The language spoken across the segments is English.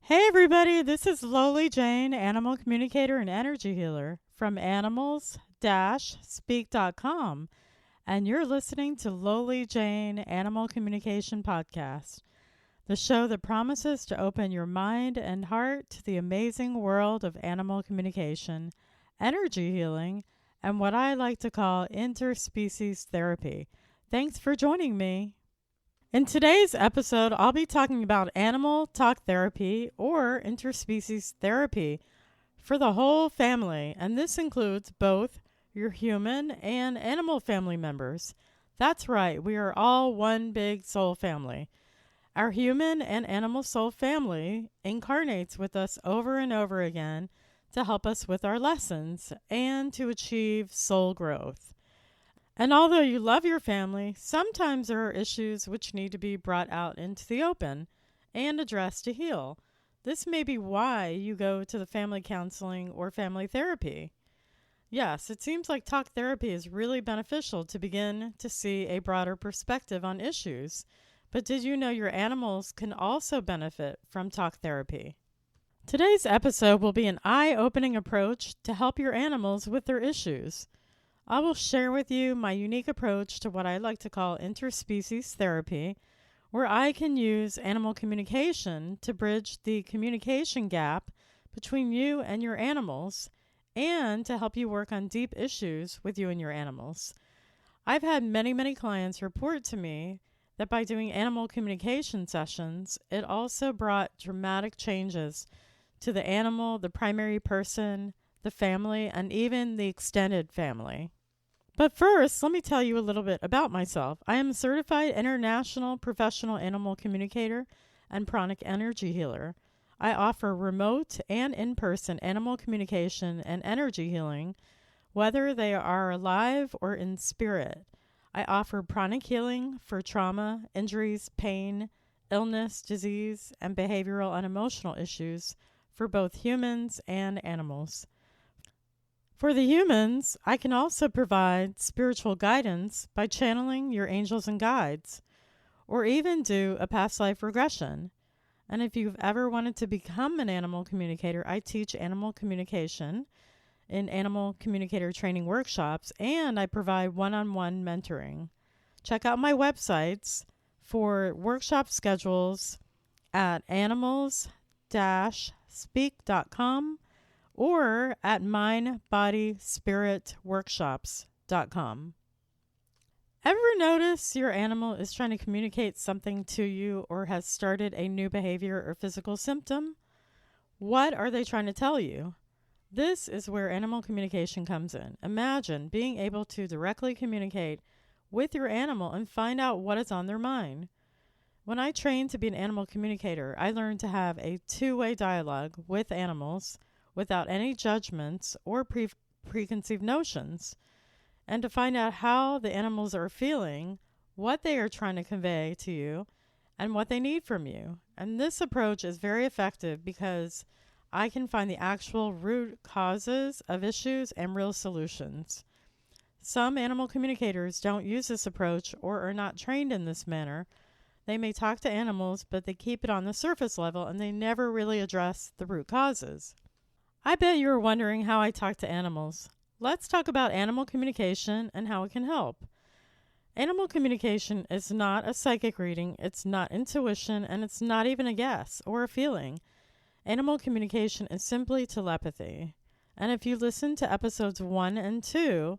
Hey everybody, this is Lowly Jane, animal communicator and energy healer from animals-speak.com, and you're listening to Lowly Jane Animal Communication Podcast, the show that promises to open your mind and heart to the amazing world of animal communication, energy healing, and what I like to call interspecies therapy. Thanks for joining me. In today's episode, I'll be talking about animal talk therapy or interspecies therapy for the whole family, and this includes both your human and animal family members. That's right, we are all one big soul family. Our human and animal soul family incarnates with us over and over again to help us with our lessons and to achieve soul growth. And although you love your family, sometimes there are issues which need to be brought out into the open and addressed to heal. This may be why you go to the family counseling or family therapy. Yes, it seems like talk therapy is really beneficial to begin to see a broader perspective on issues. But did you know your animals can also benefit from talk therapy? Today's episode will be an eye-opening approach to help your animals with their issues. I will share with you my unique approach to what I like to call interspecies therapy, where I can use animal communication to bridge the communication gap between you and your animals and to help you work on deep issues with you and your animals. I've had many clients report to me that by doing animal communication sessions, it also brought dramatic changes to the animal, the primary person, the family, and even the extended family. But first, let me tell you a little bit about myself. I am a certified international professional animal communicator and pranic energy healer. I offer remote and in-person animal communication and energy healing, whether they are alive or in spirit. I offer pranic healing for trauma, injuries, pain, illness, disease, and behavioral and emotional issues for both humans and animals. For the humans, I can also provide spiritual guidance by channeling your angels and guides, or even do a past life regression. And if you've ever wanted to become an animal communicator, I teach animal communication in animal communicator training workshops, and I provide one-on-one mentoring. Check out my websites for workshop schedules at animals-speak.com or at mindbodyspiritworkshops.com. Ever notice your animal is trying to communicate something to you or has started a new behavior or physical symptom? What are they trying to tell you? This is where animal communication comes in. Imagine being able to directly communicate with your animal and find out what is on their mind. When I trained to be an animal communicator, I learned to have a two-way dialogue with animals without any judgments or preconceived notions, and to find out how the animals are feeling, what they are trying to convey to you, and what they need from you. And this approach is very effective because I can find the actual root causes of issues and real solutions. Some animal communicators don't use this approach or are not trained in this manner. They may talk to animals, but they keep it on the surface level and they never really address the root causes. I bet you are wondering how I talk to animals. Let's talk about animal communication and how it can help. Animal communication is not a psychic reading, it's not intuition, and it's not even a guess or a feeling. Animal communication is simply telepathy. And if you listen to episodes 1 and 2,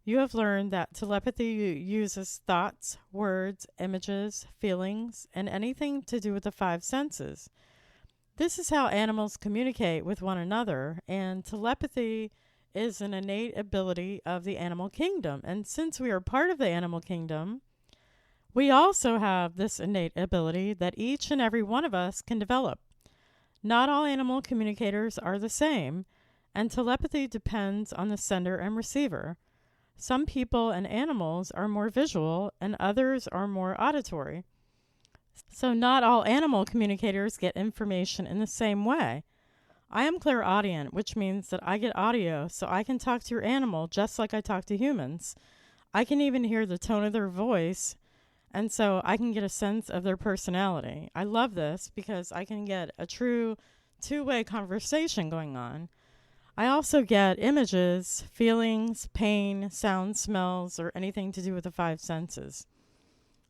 you have learned that telepathy uses thoughts, words, images, feelings, and anything to do with the 5 senses. This is how animals communicate with one another, and telepathy is an innate ability of the animal kingdom. And since we are part of the animal kingdom, we also have this innate ability that each and every one of us can develop. Not all animal communicators are the same, and telepathy depends on the sender and receiver. Some people and animals are more visual, and others are more auditory. So not all animal communicators get information in the same way. I am clairaudient, which means that I get audio, so I can talk to your animal just like I talk to humans. I can even hear the tone of their voice And so I can get a sense of their personality. I love this because I can get a true two-way conversation going on. I also get images, feelings, pain, sounds, smells, or anything to do with the five senses.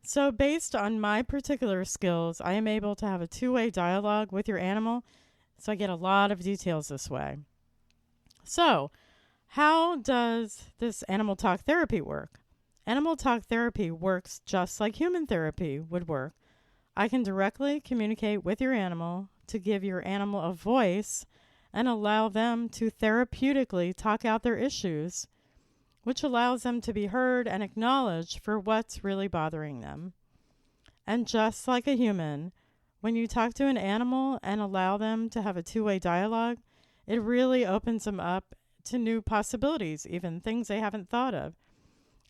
So based on my particular skills, I am able to have a two-way dialogue with your animal, so I get a lot of details this way. So, how does this animal talk therapy work? Animal talk therapy works just like human therapy would work. I can directly communicate with your animal to give your animal a voice and allow them to therapeutically talk out their issues, which allows them to be heard and acknowledged for what's really bothering them. And just like a human, when you talk to an animal and allow them to have a two-way dialogue, it really opens them up to new possibilities, even things they haven't thought of.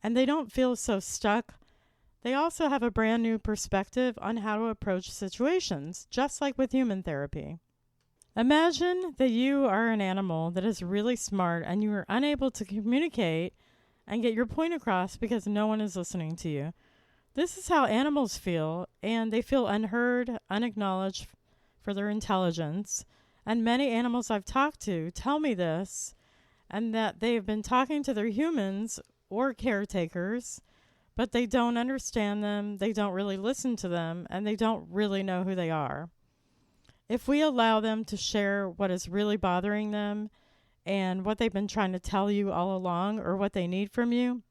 And they don't feel so stuck. They also have a brand new perspective on how to approach situations, just like with human therapy. Imagine that you are an animal that is really smart and you are unable to communicate and get your point across because no one is listening to you. This is how animals feel, and they feel unheard, unacknowledged for their intelligence. And many animals I've talked to tell me this, and that they have been talking to their humans or caretakers, but they don't understand them, they don't really listen to them, and they don't really know who they are. If we allow them to share what is really bothering them and what they've been trying to tell you all along or what they need from you,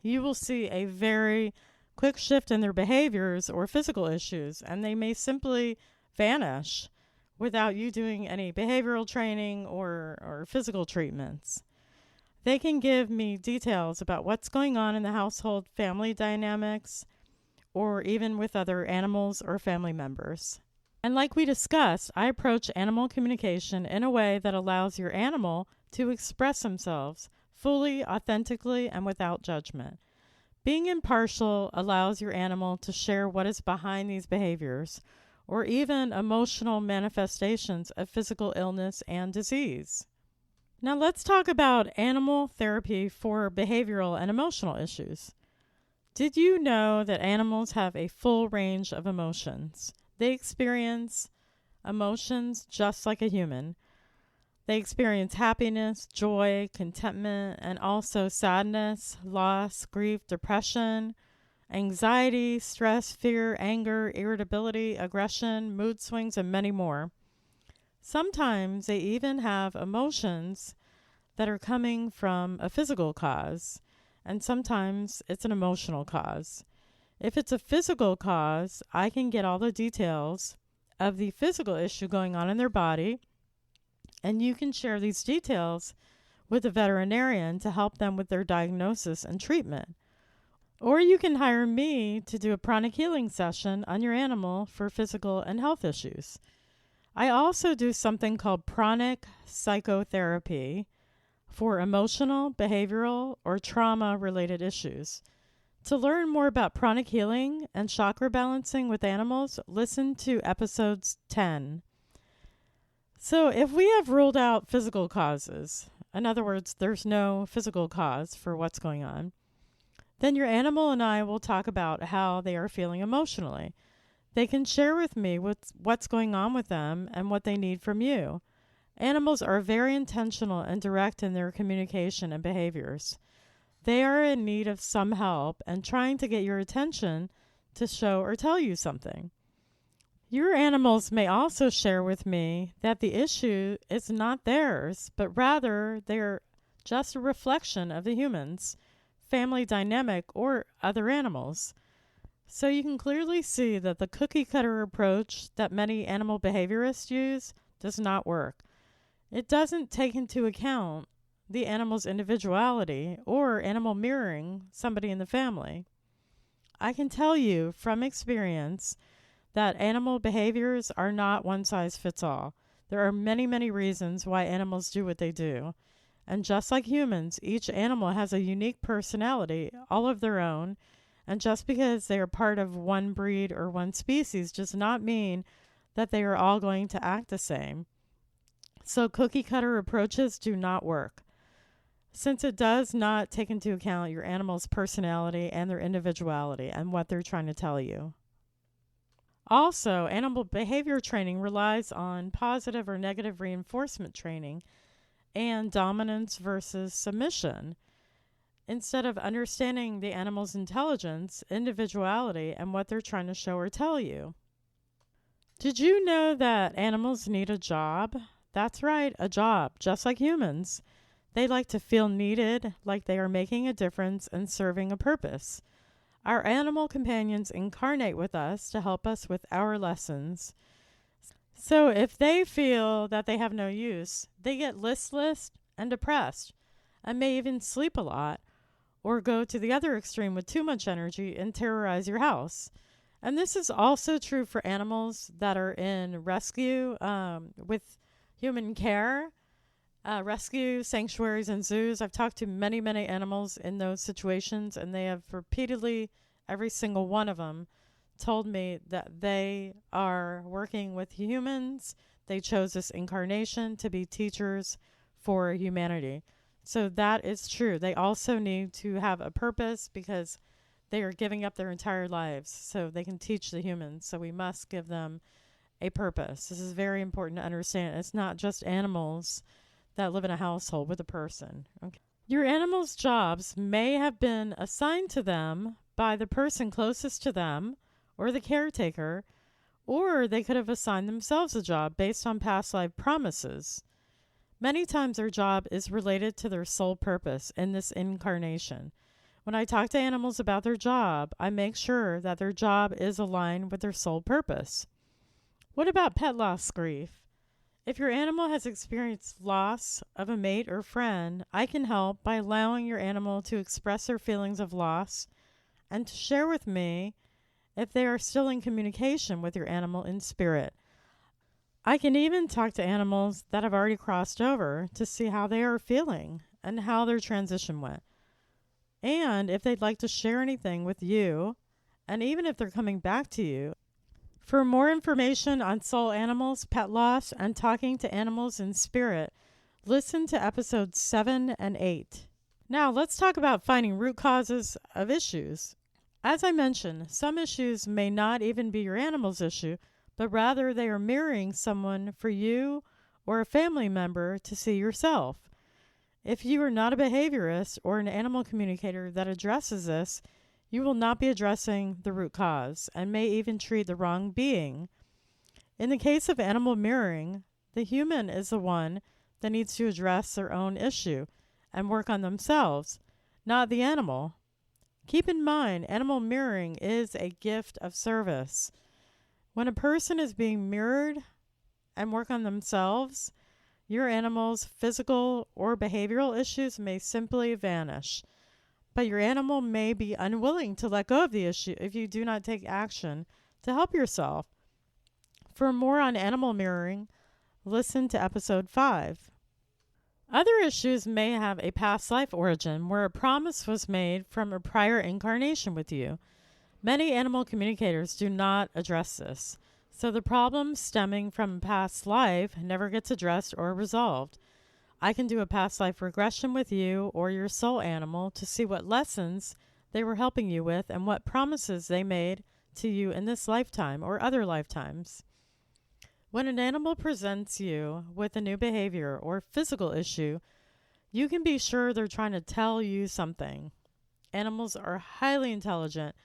you will see a very quick shift in their behaviors or physical issues, and they may simply vanish without you doing any behavioral training or physical treatments. They can give me details about what's going on in the household family dynamics or even with other animals or family members. And like we discussed, I approach animal communication in a way that allows your animal to express themselves fully, authentically, and without judgment. Being impartial allows your animal to share what is behind these behaviors or even emotional manifestations of physical illness and disease. Now let's talk about animal therapy for behavioral and emotional issues. Did you know that animals have a full range of emotions? They experience emotions just like a human. They experience happiness, joy, contentment, and also sadness, loss, grief, depression, anxiety, stress, fear, anger, irritability, aggression, mood swings, and many more. Sometimes they even have emotions that are coming from a physical cause, and sometimes it's an emotional cause. If it's a physical cause, I can get all the details of the physical issue going on in their body, and you can share these details with a veterinarian to help them with their diagnosis and treatment. Or you can hire me to do a pranic healing session on your animal for physical and health issues. I also do something called pranic psychotherapy for emotional, behavioral, or trauma-related issues. To learn more about pranic healing and chakra balancing with animals, listen to episodes 10. So if we have ruled out physical causes, in other words, there's no physical cause for what's going on, then your animal and I will talk about how they are feeling emotionally. They can share with me what's going on with them and what they need from you. Animals are very intentional and direct in their communication and behaviors. They are in need of some help and trying to get your attention to show or tell you something. Your animals may also share with me that the issue is not theirs, but rather they're just a reflection of the humans, family dynamic, or other animals. So you can clearly see that the cookie-cutter approach that many animal behaviorists use does not work. It doesn't take into account the animal's individuality or animal mirroring somebody in the family. I can tell you from experience that animal behaviors are not one size fits all. There are many, many reasons why animals do what they do. And just like humans, each animal has a unique personality, all of their own. And just because they are part of one breed or one species does not mean that they are all going to act the same. So cookie cutter approaches do not work. since it does not take into account your animal's personality and their individuality and what they're trying to tell you. Also, animal behavior training relies on positive or negative reinforcement training and dominance versus submission, instead of understanding the animal's intelligence, individuality, and what they're trying to show or tell you. Did you know that animals need a job? That's right, a job, just like humans. They like to feel needed, like they are making a difference and serving a purpose. Our animal companions incarnate with us to help us with our lessons. So if they feel that they have no use, they get listless and depressed and may even sleep a lot or go to the other extreme with too much energy and terrorize your house. And this is also true for animals that are in rescue with human care, rescue sanctuaries and zoos. I've talked to many, many animals in those situations, and they have repeatedly, every single one of them, told me that they are working with humans. They chose this incarnation to be teachers for humanity. So that is true. They also need to have a purpose because they are giving up their entire lives so they can teach the humans. So we must give them a purpose. This is very important to understand. It's not just animals that live in a household with a person. Okay. Your animal's jobs may have been assigned to them by the person closest to them or the caretaker, or they could have assigned themselves a job based on past life promises. Many times their job is related to their sole purpose in this incarnation. When I talk to animals about their job, I make sure that their job is aligned with their sole purpose. What about pet loss grief? If your animal has experienced loss of a mate or friend, I can help by allowing your animal to express their feelings of loss and to share with me if they are still in communication with your animal in spirit. I can even talk to animals that have already crossed over to see how they are feeling and how their transition went. And if they'd like to share anything with you, and even if they're coming back to you. For more information on soul animals, pet loss, and talking to animals in spirit, listen to episodes 7 and 8. Now, let's talk about finding root causes of issues. As I mentioned, some issues may not even be your animal's issue, but rather they are mirroring someone for you or a family member to see yourself. If you are not a behaviorist or an animal communicator that addresses this, you will not be addressing the root cause and may even treat the wrong being. In the case of animal mirroring, the human is the one that needs to address their own issue and work on themselves, not the animal. Keep in mind, animal mirroring is a gift of service. When a person is being mirrored and work on themselves, your animal's physical or behavioral issues may simply vanish. But your animal may be unwilling to let go of the issue if you do not take action to help yourself. For more on animal mirroring, listen to episode 5. Other issues may have a past life origin where a promise was made from a prior incarnation with you. Many animal communicators do not address this, so the problem stemming from a past life never gets addressed or resolved. I can do a past life regression with you or your soul animal to see what lessons they were helping you with and what promises they made to you in this lifetime or other lifetimes. When an animal presents you with a new behavior or physical issue, you can be sure they're trying to tell you something. Animals are highly intelligent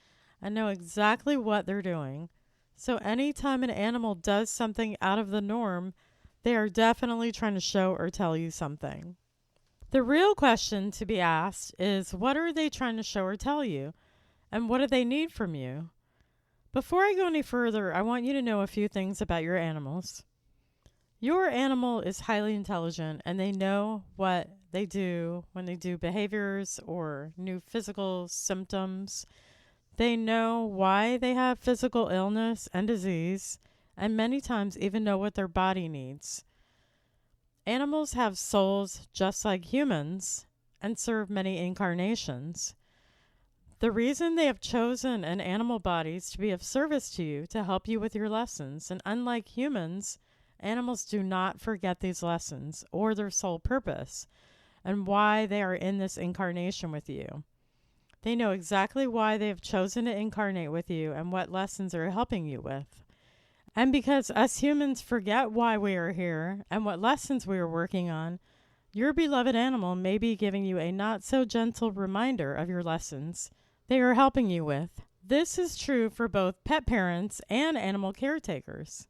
and know exactly what they're doing. So anytime an animal does something out of the norm, they are definitely trying to show or tell you something. The real question to be asked is, what are they trying to show or tell you? And what do they need from you? Before I go any further, I want you to know a few things about your animals. Your animal is highly intelligent and they know what they do when they do behaviors or new physical symptoms. They know why they have physical illness and disease, and many times even know what their body needs. Animals have souls just like humans and serve many incarnations. The reason they have chosen an animal bodies to be of service to you to help you with your lessons, and unlike humans, animals do not forget these lessons or their sole purpose. and why they are in this incarnation with you. They know exactly why they have chosen to incarnate with you and what lessons are helping you with. And because us humans forget why we are here and what lessons we are working on, your beloved animal may be giving you a not so gentle reminder of your lessons they are helping you with. This is true for both pet parents and animal caretakers.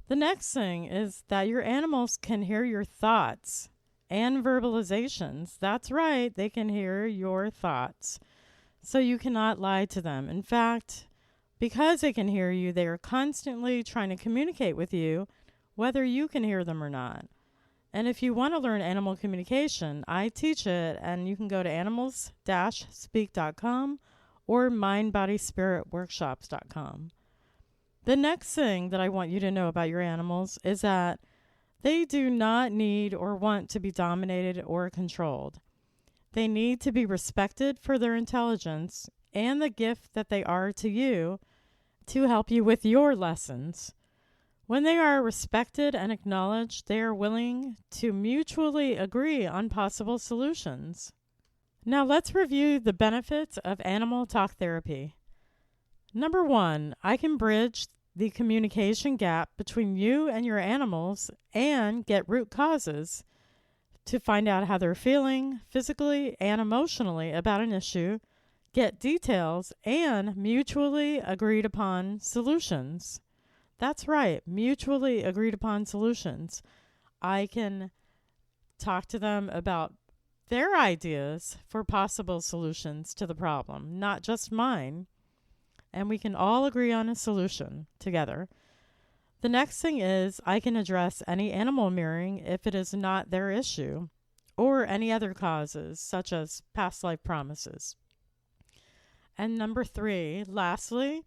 The next thing is that your animals can hear your thoughts and verbalizations. That's right, they can hear your thoughts. So you cannot lie to them. In fact, because they can hear you, they are constantly trying to communicate with you, whether you can hear them or not. And if you want to learn animal communication, I teach it, and you can go to animals-speak.com or mindbodyspiritworkshops.com. The next thing that I want you to know about your animals is that they do not need or want to be dominated or controlled. They need to be respected for their intelligence and the gift that they are to you to help you with your lessons. When they are respected and acknowledged, they are willing to mutually agree on possible solutions. Now let's review the benefits of animal talk therapy. Number 1, I can bridge the communication gap between you and your animals and get root causes to find out how they're feeling physically and emotionally about an issue, get details, and mutually agreed upon solutions. That's right, mutually agreed upon solutions. I can talk to them about their ideas for possible solutions to the problem, not just mine. And we can all agree on a solution together. The next thing is I can address any animal mirroring if it is not their issue, or any other causes, such as past life promises. And number 3, lastly,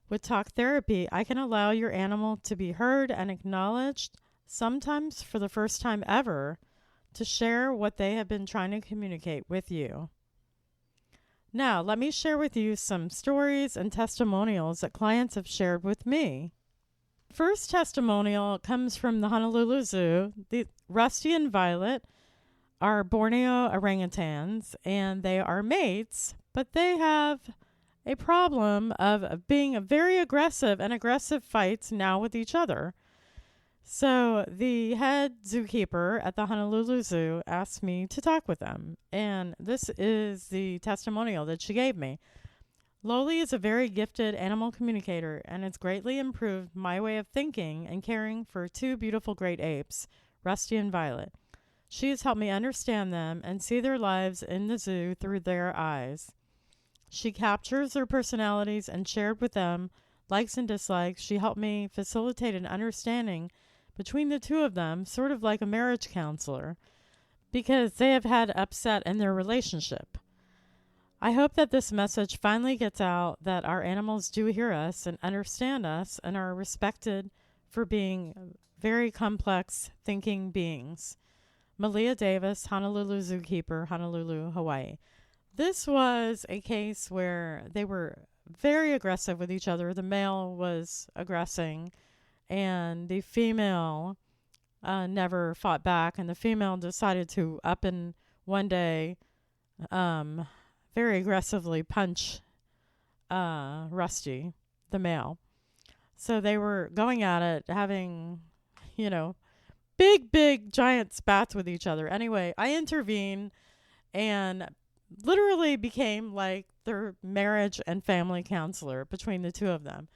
with talk therapy, I can allow your animal to be heard and acknowledged, sometimes for the first time ever, to share what they have been trying to communicate with you. Now, let me share with you some stories and testimonials that clients have shared with me. First testimonial comes from the Honolulu Zoo. The Rusty and Violet are Borneo orangutans, and they are mates, but they have a problem of being very aggressive and aggressive fights now with each other. So the head zookeeper at the Honolulu Zoo asked me to talk with them, and this is the testimonial that she gave me. Loli is a very gifted animal communicator, and it's greatly improved my way of thinking and caring for 2 beautiful great apes, Rusty and Violet. She has helped me understand them and see their lives in the zoo through their eyes. She captures their personalities and shared with them likes and dislikes. She helped me facilitate an understanding between the 2 of them, sort of like a marriage counselor, because they have had upset in their relationship. I hope that this message finally gets out that our animals do hear us and understand us and are respected for being very complex thinking beings. Malia Davis, Honolulu Zookeeper, Honolulu, Hawaii. This was a case where they were very aggressive with each other. The male was aggressing, and the female never fought back, and the female decided to up and one day very aggressively punch Rusty, the male. So they were going at it, having, big, giant spats with each other. Anyway, I intervened and literally became like their marriage and family counselor between the 2 of them.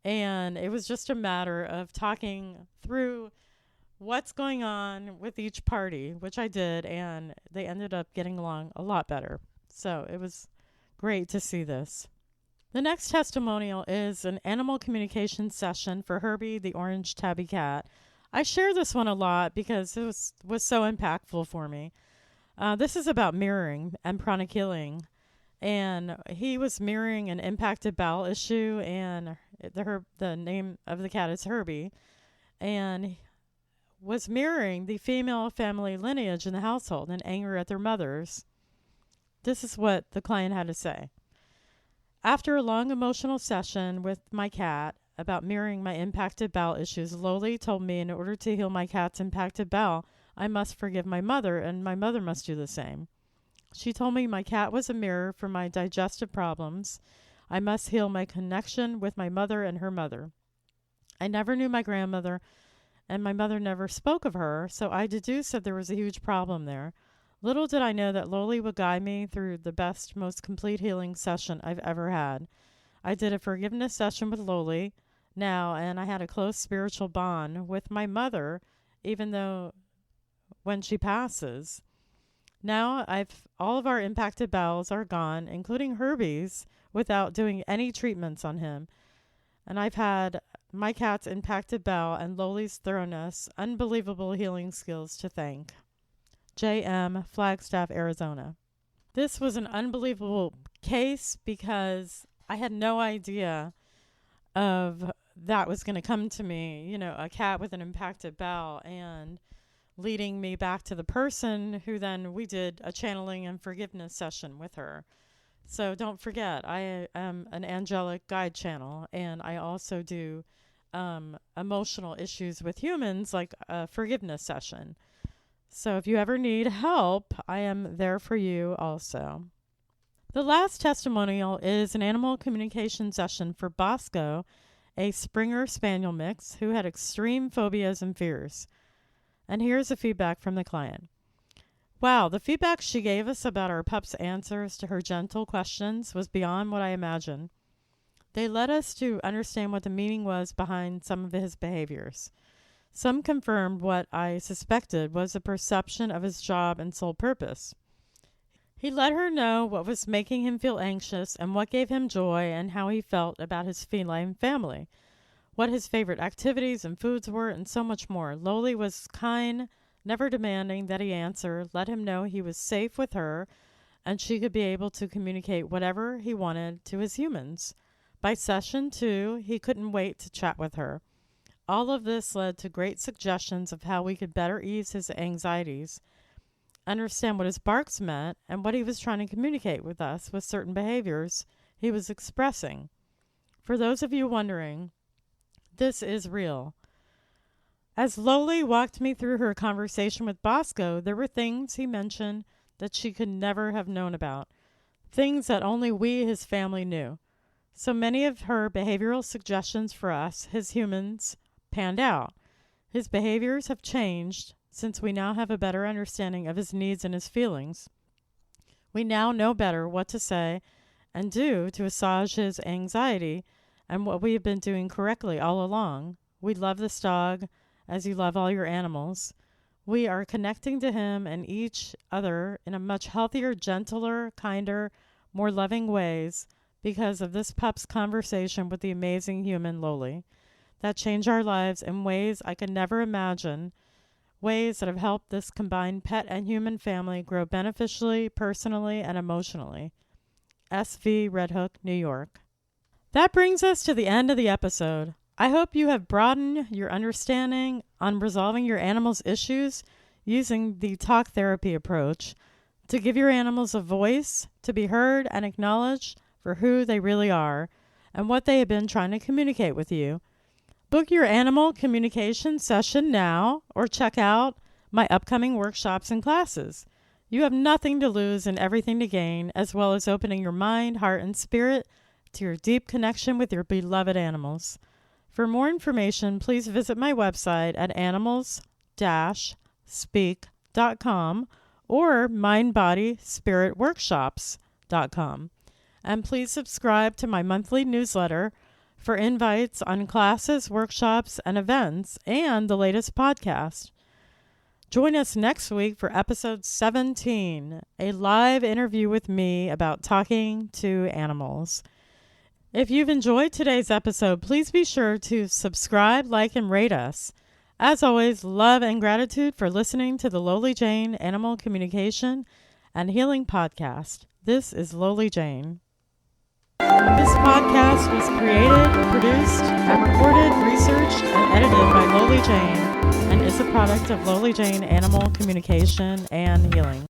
And it was just a matter of talking through what's going on with each party, which I did, and they ended up getting along a lot better. So it was great to see this. The next testimonial is an animal communication session for Herbie, the orange tabby cat. I share this one a lot because it was so impactful for me. This is about mirroring and pranic healing. And he was mirroring an impacted bowel issue, and the name of the cat is Herbie, and was mirroring the female family lineage in the household and anger at their mothers. This is what the client had to say. After a long emotional session with my cat about mirroring my impacted bowel issues, Loli told me in order to heal my cat's impacted bowel, I must forgive my mother, and my mother must do the same. She told me my cat was a mirror for my digestive problems. I must heal my connection with my mother and her mother. I never knew my grandmother, and my mother never spoke of her, so I deduced that there was a huge problem there. Little did I know that Loli would guide me through the best, most complete healing session I've ever had. I did a forgiveness session with Loli now, and I had a close spiritual bond with my mother, even though when she passes. Now all of our impacted bowels are gone, including Herbie's, without doing any treatments on him. And I've had my cat's impacted bowel and Loli's thoroughness, unbelievable healing skills to thank. J.M., Flagstaff, Arizona. This was an unbelievable case because I had no idea of that was going to come to me, a cat with an impacted bowel, and leading me back to the person who then we did a channeling and forgiveness session with her. So don't forget, I am an angelic guide channel, and I also do emotional issues with humans, like a forgiveness session. So if you ever need help, I am there for you also. The last testimonial is an animal communication session for Bosco, a Springer Spaniel mix who had extreme phobias and fears. And here's the feedback from the client. Wow, the feedback she gave us about our pup's answers to her gentle questions was beyond what I imagined. They led us to understand what the meaning was behind some of his behaviors. Some confirmed what I suspected was a perception of his job and sole purpose. He let her know what was making him feel anxious and what gave him joy and how he felt about his feline family, what his favorite activities and foods were, and so much more. Loli was kind, never demanding that he answer, let him know he was safe with her and she could be able to communicate whatever he wanted to his humans. By session 2, he couldn't wait to chat with her. All of this led to great suggestions of how we could better ease his anxieties, understand what his barks meant, and what he was trying to communicate with us with certain behaviors he was expressing. For those of you wondering, this is real. As Loli walked me through her conversation with Bosco, there were things he mentioned that she could never have known about, things that only we, his family, knew. So many of her behavioral suggestions for us, his humans, panned out. His behaviors have changed since we now have a better understanding of his needs and his feelings. We now know better what to say and do to assuage his anxiety, and what we have been doing correctly all along. We love this dog as you love all your animals. We are connecting to him and each other in a much healthier, gentler, kinder, more loving ways because of this pup's conversation with the amazing human Loli that changed our lives in ways I could never imagine, ways that have helped this combined pet and human family grow beneficially, personally, and emotionally. SV Red Hook, New York. That brings us to the end of the episode. I hope you have broadened your understanding on resolving your animal's issues using the talk therapy approach to give your animals a voice, to be heard and acknowledged for who they really are and what they have been trying to communicate with you. Book your animal communication session now or check out my upcoming workshops and classes. You have nothing to lose and everything to gain, as well as opening your mind, heart, and spirit to your deep connection with your beloved animals. For more information, please visit my website at animals-speak.com or mindbodyspiritworkshops.com. And please subscribe to my monthly newsletter for invites on classes, workshops, and events, and the latest podcast. Join us next week for episode 17, a live interview with me about talking to animals. If you've enjoyed today's episode, please be sure to subscribe, like, and rate us. As always, love and gratitude for listening to the Loli Jane Animal Communication and Healing Podcast. This is Loli Jane. This podcast was created, produced, and recorded, researched, and edited by Loli Jane and is a product of Loli Jane Animal Communication and Healing.